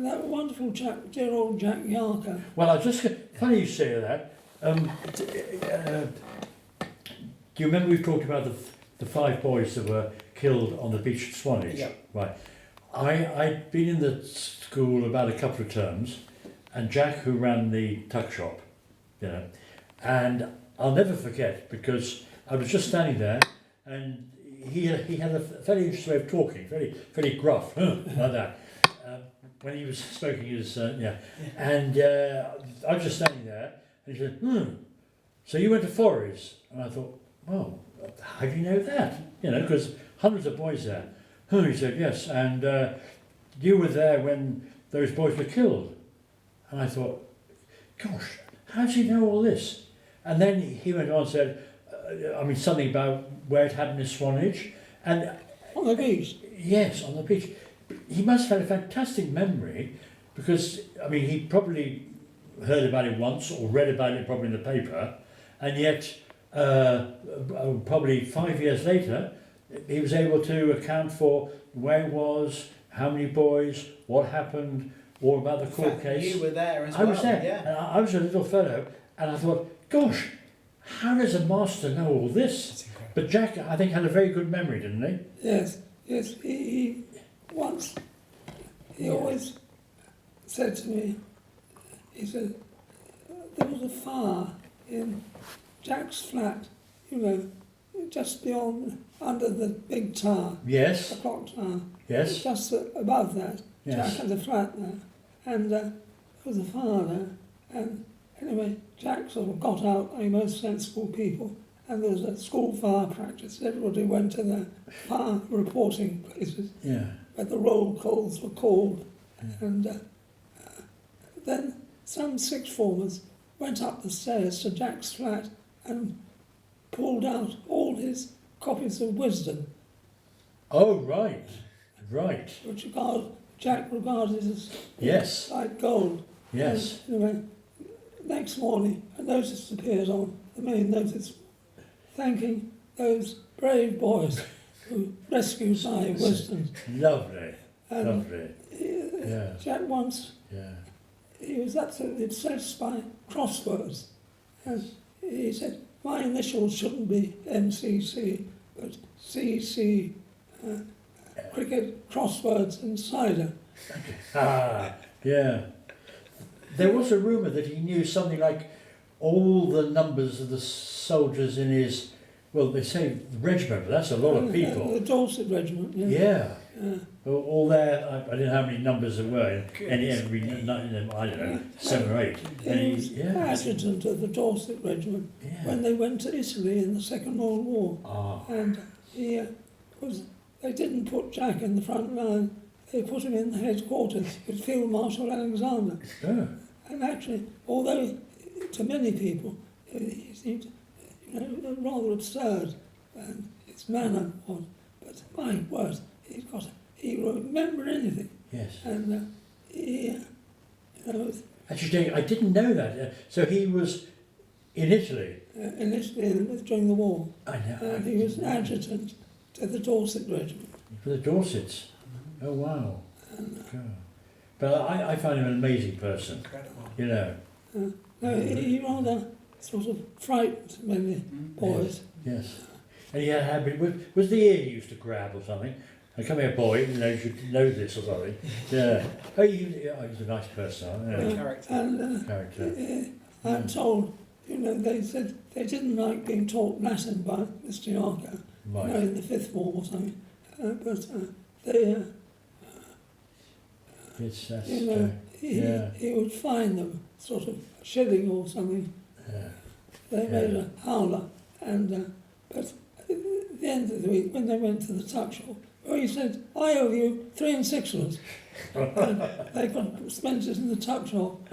And that wonderful chap, dear old Jack Jarko. Well, I just funny you say that. Do you remember we talked about the 5 boys that were killed on the beach at Swanage? Yeah. Right. I'd been in the school about a couple of terms, and Jack, who ran the tuck shop, and I'll never forget because I was just standing there, and he had a very interesting way of talking, very gruff, like that. When he was smoking his, and I was just standing there, and he said, so you went to Forres? And I thought, well, how do you know that? Because hundreds of boys there. He said, yes, and you were there when those boys were killed. And I thought, gosh, how does he know all this? And then he went on and said, something about where it happened in Swanage. And On the beach? Yes, on the beach. He must have had a fantastic memory because, he probably heard about it once or read about it probably in the paper, and yet probably 5 years later he was able to account for where it was, how many boys, what happened, all about the court case. You were there as I well. was there, Yeah. and I was a little fellow, and I thought, gosh, how does a master know all this? That's incredible. But Jack, I think, had a very good memory, didn't he? Yes. He always said to me, he said, there was a fire in Jack's flat, just beyond, under the big tower. Yes. The clock tower. Yes. Just above that. Yes. Jack had a flat there. And there was a fire there. And anyway, Jack sort of got out, like most sensible people, and there was a school fire practice. Everybody went to their fire reporting places where the roll calls were called. And then some sixth formers went up the stairs to Jack's flat and pulled out all his copies of wisdom. Oh, right. Which Jack regarded as Yes. like gold. Yes. And, anyway, next morning, a notice appeared on the main notice thanking those brave boys who rescued my wisdom. Lovely. And Lovely. Yeah. Jack once, Yeah. he was absolutely obsessed by crosswords. And he said, my initials shouldn't be MCC, but CC, cricket, crosswords and cider. Yeah. There was a rumour that he knew something like all the numbers of the soldiers in his, well, they say the regiment, but that's a lot of people. The Dorset Regiment, Yeah. All there, I don't know how many numbers there were, I don't know, 7 or 8. He was adjutant of the Dorset Regiment when they went to Italy in the Second World War. And they didn't put Jack in the front line, they put him in the headquarters with Field Marshal Alexander. And actually, although to many people he seemed rather absurd, and his manner was, but my word, he would remember anything. Yes. And Actually, I didn't know that. So he was in Italy? In Italy during the war. I know. And he was an adjutant to the Dorset Regiment. For the Dorsets? Oh, wow. But I find him an amazing person. Incredible. He rather sort of frightened many boys. Yes. And he had a habit, was the ear he used to grab or something? And come here, boy, you should know this or something. Yeah. He's a nice person. Character. I'm told, they said they didn't like being taught Latin by Mr. Jarko, in the fifth form or something. But he would fine them sort of a shilling or something. They made a howler, and but at the end of the week, when they went to the tuck shop, he said, I owe you 3 and 6. And they got spent it in the tuck shop.